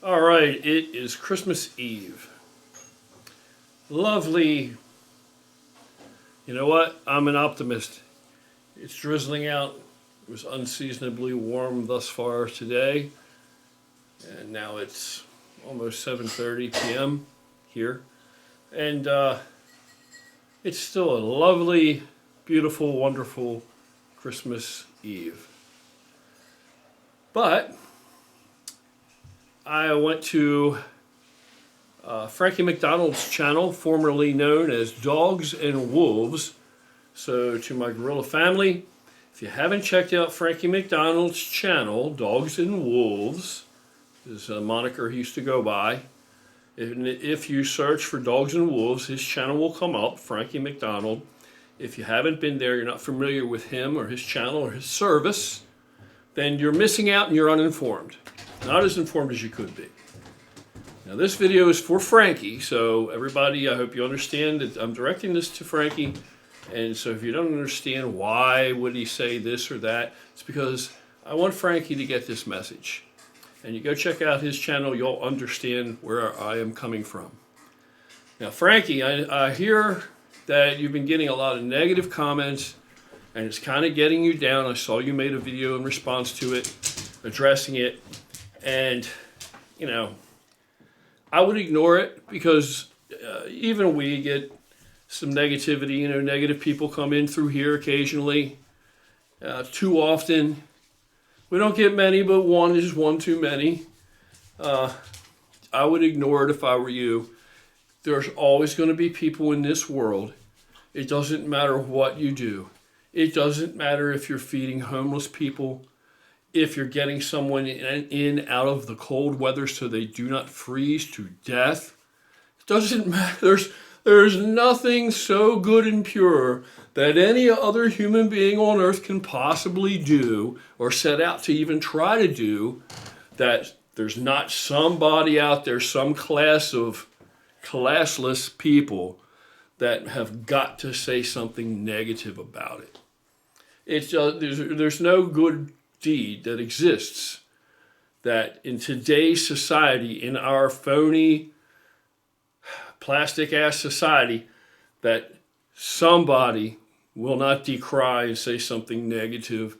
All right, it is Christmas Eve. Lovely. You know what? I'm an optimist. It's drizzling out. It was unseasonably warm thus far today. And now it's almost 7:30 p.m. here. And it's still a lovely, beautiful, wonderful Christmas Eve. But I went to Frankie Macdonald's channel, formerly known as Dogs and Wolves. So to my gorilla family, if you haven't checked out Frankie Macdonald's channel, Dogs and Wolves is a moniker he used to go by. If you search for Dogs and Wolves, his channel will come up, Frankie Macdonald. If you haven't been there, you're not familiar with him or his channel or his service, then you're missing out and you're uninformed. Not as informed as you could be. Now this video is for Frankie, so everybody, I hope you understand that I'm directing this to Frankie. And so if you don't understand why would he say this or that, it's because I want Frankie to get this message. And you go check out his channel, you'll understand where I am coming from. Now Frankie, I hear that you've been getting a lot of negative comments and it's kind of getting you down. I saw you made a video in response to it, addressing it. And, you know, I would ignore it because even we get some negativity, you know, negative people come in through here occasionally. Too often. We don't get many, but one is one too many. I would ignore it if I were you. There's always going to be people in this world. It doesn't matter what you do. It doesn't matter if you're feeding homeless people, if you're getting someone in out of the cold weather so they do not freeze to death. It doesn't matter. There's nothing so good and pure that any other human being on earth can possibly do or set out to even try to do, that there's not somebody out there, some class of classless people that have got to say something negative about it. It's there's no good deed that exists that in today's society, in our phony, plastic-ass society, that somebody will not decry and say something negative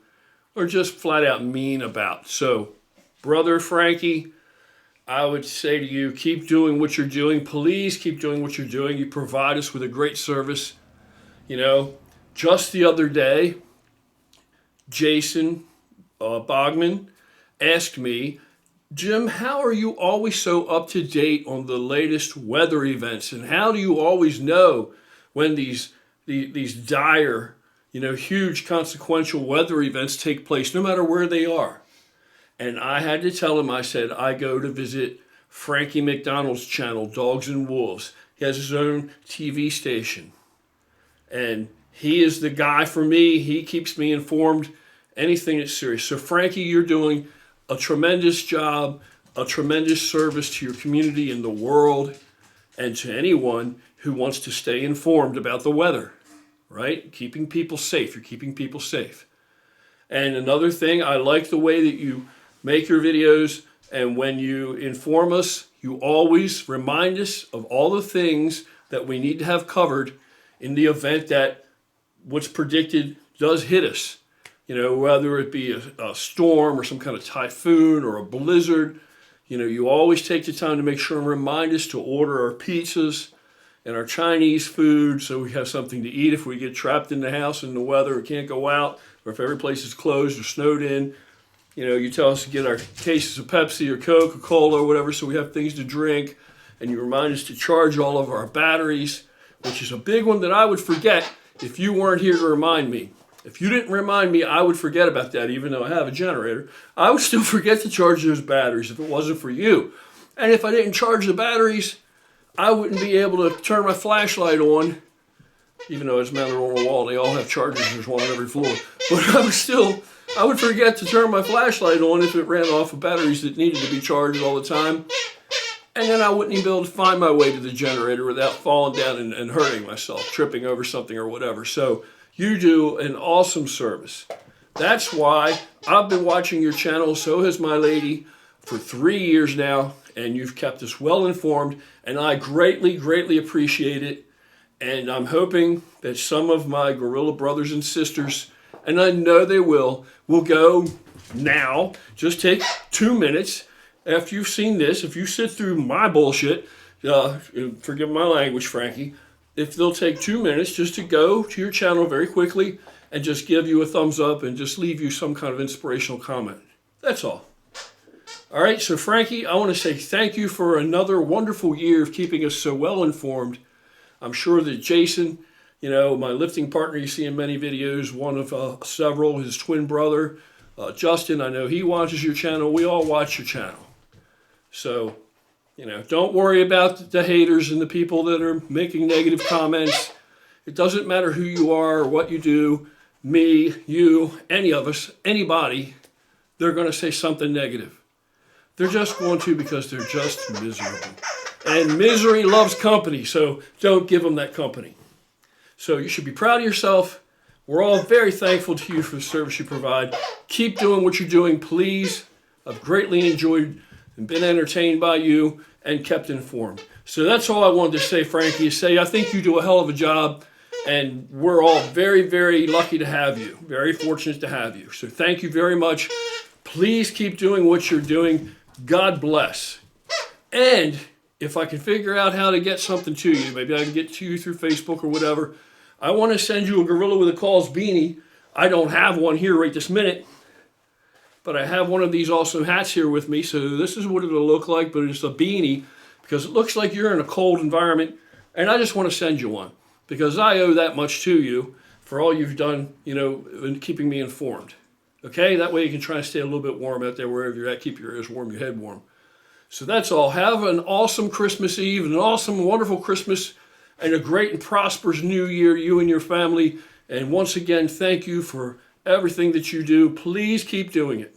or just flat out mean about. So, brother Frankie, I would say to you, keep doing what you're doing. Please keep doing what you're doing. You provide us with a great service. You know, just the other day, Jason Bogman asked me, Jim, how are you always so up to date on the latest weather events? And how do you always know when these dire, you know, huge consequential weather events take place, no matter where they are? And I had to tell him, I said, I go to visit Frankie Macdonald's channel, Dogs and Wolves. He has his own TV station. And he is the guy for me. He keeps me informed. Anything that's serious. So Frankie, you're doing a tremendous job, a tremendous service to your community and the world, and to anyone who wants to stay informed about the weather, right? Keeping people safe. You're keeping people safe. And another thing, I like the way that you make your videos, and when you inform us, you always remind us of all the things that we need to have covered in the event that what's predicted does hit us. You know, whether it be a storm or some kind of typhoon or a blizzard, you know, you always take the time to make sure and remind us to order our pizzas and our Chinese food so we have something to eat if we get trapped in the house in the weather and can't go out, or if every place is closed or snowed in. You know, you tell us to get our cases of Pepsi or Coke or Cola or whatever so we have things to drink, and you remind us to charge all of our batteries, which is a big one that I would forget if you weren't here to remind me. If you didn't remind me, I would forget about that, even though I have a generator. I would still forget to charge those batteries if it wasn't for you. And if I didn't charge the batteries, I wouldn't be able to turn my flashlight on, even though it's mounted on a wall. They all have chargers. There's one on every floor. But I would forget to turn my flashlight on if it ran off of batteries that needed to be charged all the time. And then I wouldn't even be able to find my way to the generator without falling down and hurting myself, tripping over something or whatever. So you do an awesome service. That's why I've been watching your channel, so has my lady, for 3 years now, and you've kept us well informed, and I greatly, greatly appreciate it. And I'm hoping that some of my gorilla brothers and sisters, and I know they will go now. Just take 2 minutes after you've seen this. If you sit through my bullshit, forgive my language, Frankie, if they'll take 2 minutes just to go to your channel very quickly and just give you a thumbs up and just leave you some kind of inspirational comment. That's all. All right, so Frankie, I want to say thank you for another wonderful year of keeping us so well informed. I'm sure that Jason, my lifting partner you see in many videos, one of several, his twin brother, Justin, I know he watches your channel. We all watch your channel. So, don't worry about the haters and the people that are making negative comments. It doesn't matter who you are or what you do, me, you, any of us, anybody, they're going to say something negative. They're just going to because they're just miserable. And misery loves company, so don't give them that company. So you should be proud of yourself. We're all very thankful to you for the service you provide. Keep doing what you're doing, please. I've greatly enjoyed and been entertained by you and kept informed. So that's all I wanted to say, Frankie, is say I think you do a hell of a job, and we're all very, very lucky to have you, very fortunate to have you. So thank you very much. Please keep doing what you're doing. God bless. And if I can figure out how to get something to you, maybe I can get to you through Facebook or whatever, I want to send you a Gorilla with a Cause beanie. I don't have one here right this minute, but I have one of these awesome hats here with me. So this is what it'll look like, but it's a beanie because it looks like you're in a cold environment, and I just want to send you one because I owe that much to you for all you've done, in keeping me informed. Okay, that way you can try to stay a little bit warm out there wherever you're at. Keep your ears warm, your head warm. So that's all. Have an awesome Christmas Eve, an awesome, wonderful Christmas, and a great and prosperous New Year, you and your family. And once again, thank you for everything that you do. Please keep doing it.